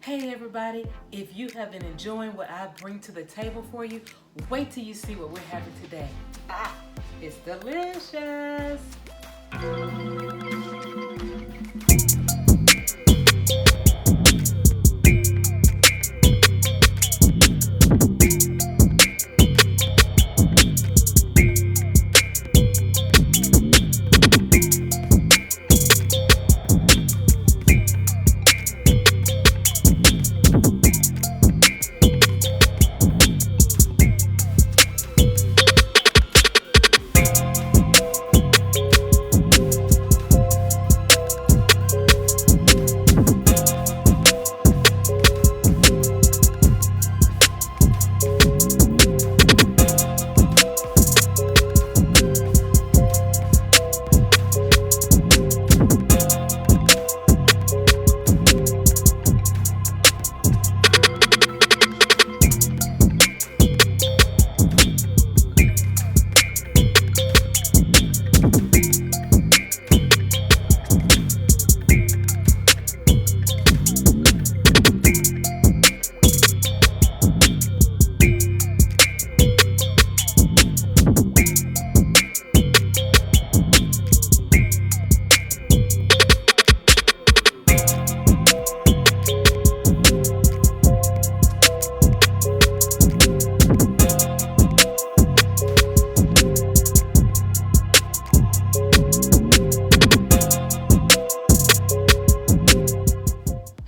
Hey everybody, if you have been enjoying what I bring to the table for you, wait till you see what we're having today. It's delicious.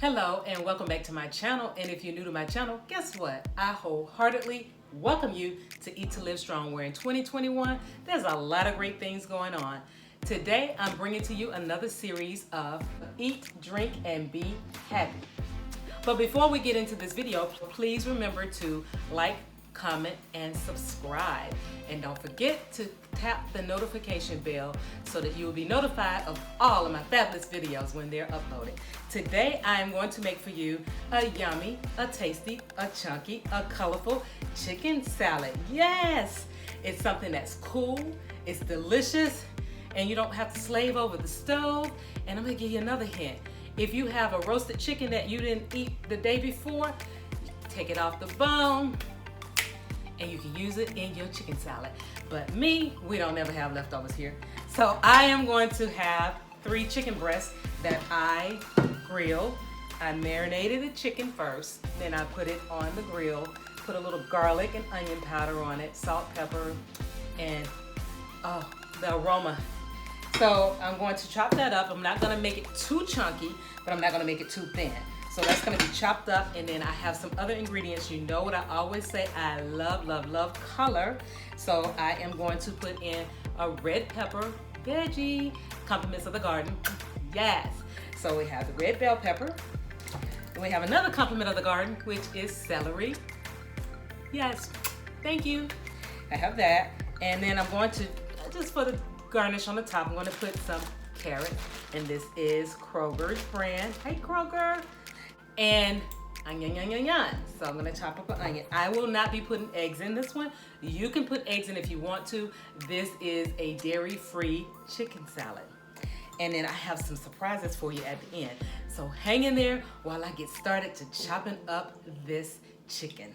Hello and welcome back to my channel, and if you're new to my channel, guess what? I wholeheartedly welcome you to Eat to Live Strong, where in 2021 there's a lot of great things going on. Today I'm bringing to you another series of Eat, Drink, and Be Happy. But before we get into this video, please remember to like, comment, and subscribe. And don't forget to tap the notification bell so that you will be notified of all of my fabulous videos when they're uploaded. Today I am going to make for you a yummy, a tasty, a chunky, a colorful chicken salad. Yes! It's something that's cool, it's delicious, and you don't have to slave over the stove. And I'm gonna give you another hint. If you have a roasted chicken that you didn't eat the day before, take it off the bone, and you can use it in your chicken salad. But me, we don't ever have leftovers here. So I am going to have 3 chicken breasts that I grilled. I marinated the chicken first, then I put it on the grill, put a little garlic and onion powder on it, salt, pepper, and the aroma. So I'm going to chop that up. I'm not gonna make it too chunky, but I'm not gonna make it too thin. So that's gonna be chopped up, and then I have some other ingredients. You know what I always say, I love, love, love color. So I am going to put in a red pepper veggie, compliments of the garden. Yes. So we have the red bell pepper. And we have another compliment of the garden, which is celery. Yes, thank you. I have that. And then I'm going to, just for the garnish on the top, I'm going to put some carrot. And this is Kroger's brand. Hey, Kroger. And onion. So I'm gonna chop up an onion. I will not be putting eggs in this one. You can put eggs in if you want to. This is a dairy-free chicken salad. And then I have some surprises for you at the end. So hang in there while I get started to chopping up this chicken.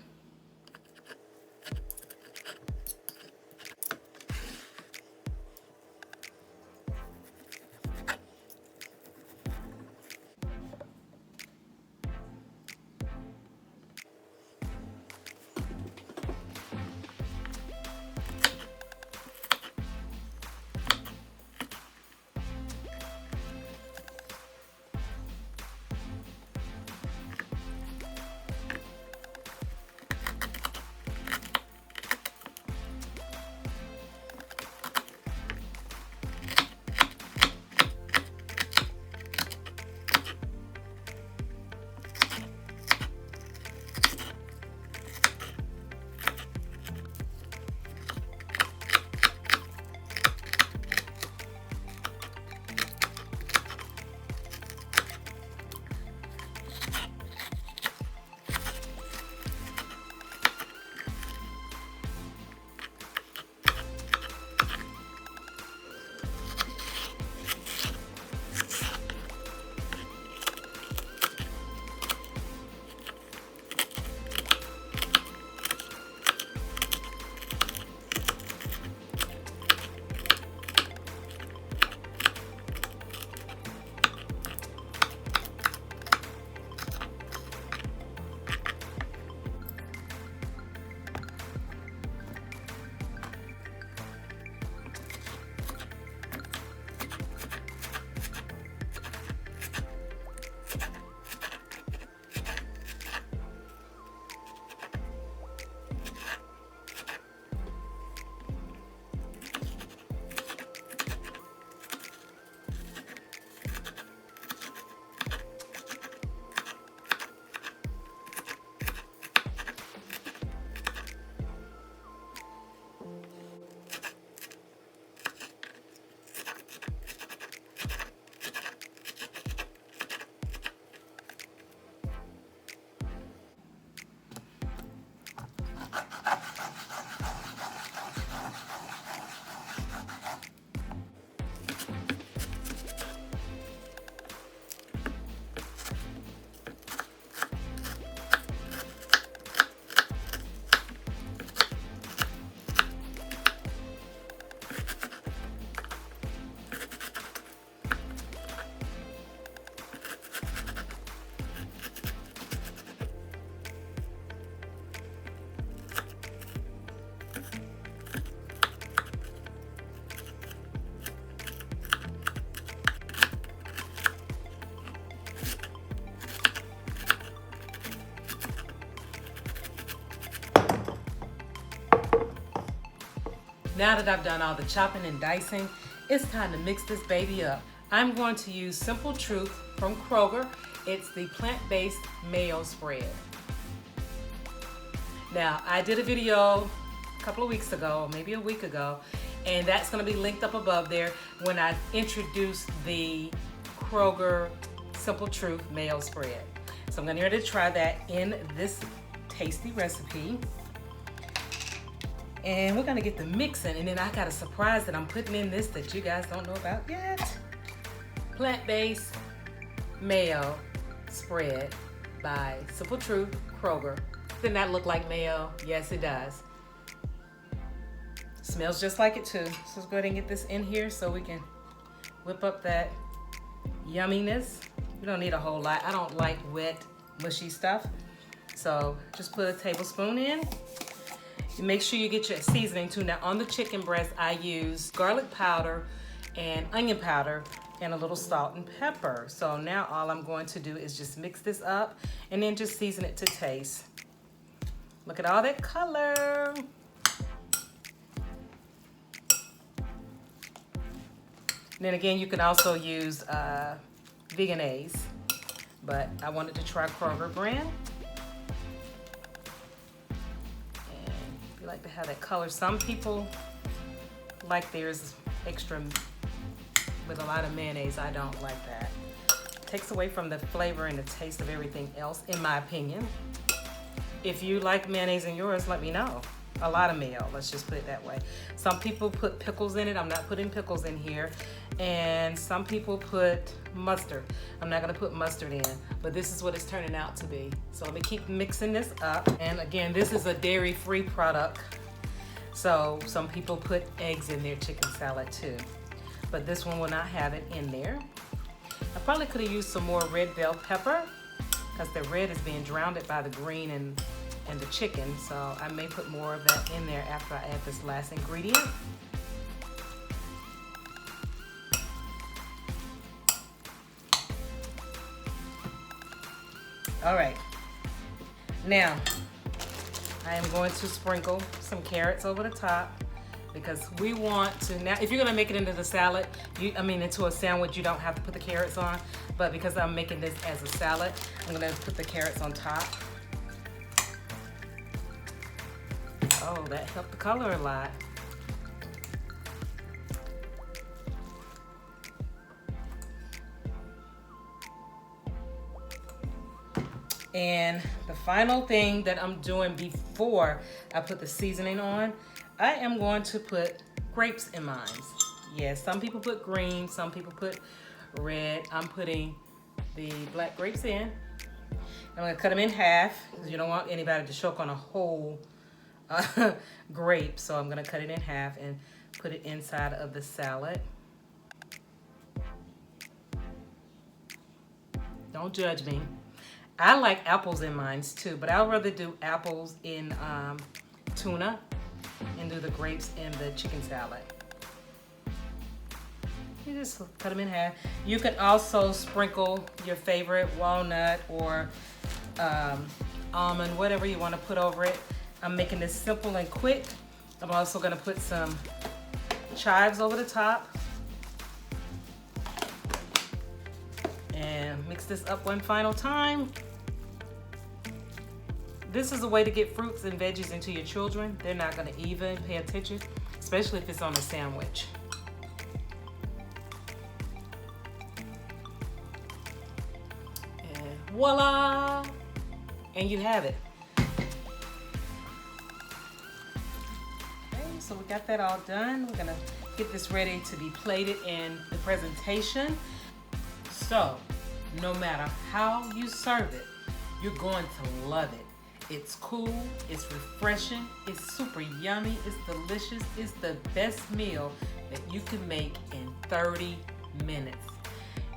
Now that I've done all the chopping and dicing, it's time to mix this baby up. I'm going to use Simple Truth from Kroger. It's the plant-based mayo spread. Now, I did a video a couple of weeks ago, maybe a week ago, and that's going to be linked up above there when I introduced the Kroger Simple Truth mayo spread. So I'm going to try that in this tasty recipe. And we're going to get the mixing, and then I got a surprise that I'm putting in this that you guys don't know about yet. Plant-based mayo spread by Simple Truth Kroger. Doesn't that look like mayo? Yes, it does. Smells just like it too. So let's go ahead and get this in here so we can whip up that yumminess. You don't need a whole lot. I don't like wet, mushy stuff. So just put a tablespoon in. You make sure you get your seasoning too. Now on the chicken breast, I use garlic powder and onion powder and a little salt and pepper. So now all I'm going to do is just mix this up and then just season it to taste. Look at all that color. And then again, you can also use veganese, but I wanted to try Kroger brand. Like to have that color. Some people like theirs extra with a lot of mayonnaise. I don't like that. It takes away from the flavor and the taste of everything else, in my opinion. If you like mayonnaise in yours, let me know. A lot of mayo, let's just put it that way. Some people put pickles in it. I'm not putting pickles in here. And some people put mustard. I'm not gonna put mustard in, but this is what it's turning out to be. So let me keep mixing this up. And again, this is a dairy-free product. So some people put eggs in their chicken salad too, but this one will not have it in there. I probably could have used some more red bell pepper because the red is being drowned by the green and the chicken. So I may put more of that in there after I add this last ingredient. All right, now I am going to sprinkle some carrots over the top because we want to, now if you're gonna make it into the salad, into a sandwich, you don't have to put the carrots on, but because I'm making this as a salad, I'm gonna put the carrots on top. Oh, that helped the color a lot. And the final thing that I'm doing before I put the seasoning on, I am going to put grapes in mine. Yes, some people put green, some people put red. I'm putting the black grapes in. I'm gonna cut them in half because you don't want anybody to choke on a whole grape. So I'm gonna cut it in half and put it inside of the salad. Don't judge me. I like apples in mine too, but I'd rather do apples in tuna and do the grapes in the chicken salad. You just cut them in half. You can also sprinkle your favorite walnut or almond, whatever you want to put over it. I'm making this simple and quick. I'm also going to put some chives over the top. And mix this up one final time. This is a way to get fruits and veggies into your children. They're not gonna even pay attention, especially if it's on a sandwich. And voila! And you have it. Okay, so we got that all done. We're gonna get this ready to be plated in the presentation. So, no matter how you serve it, you're going to love it. It's cool, it's refreshing, it's super yummy, it's delicious, it's the best meal that you can make in 30 minutes.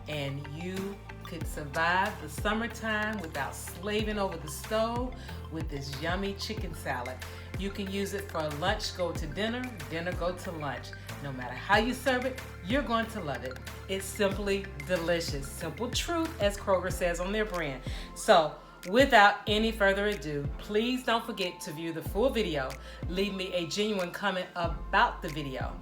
And you could survive the summertime without slaving over the stove with this yummy chicken salad. You can use it for lunch, go to dinner, dinner, go to lunch. No matter how you serve it, you're going to love it. It's simply delicious. Simple Truth, as Kroger says on their brand. So Without any further ado, please don't forget to view the full video. Leave me a genuine comment about the video.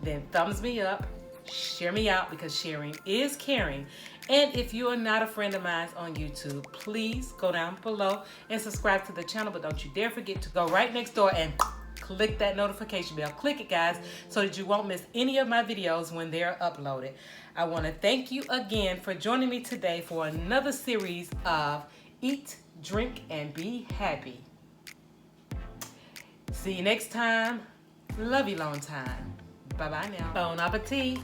Then thumbs me up, share me out because sharing is caring. And if you are not a friend of mine on YouTube, please go down below and subscribe to the channel. But don't you dare forget to go right next door and click that notification bell. Click it, guys, so that you won't miss any of my videos when they're uploaded. I want to thank you again for joining me today for another series of Eat, Drink, and Be Happy. See you next time. Love you long time. Bye-bye now. Bon appetit.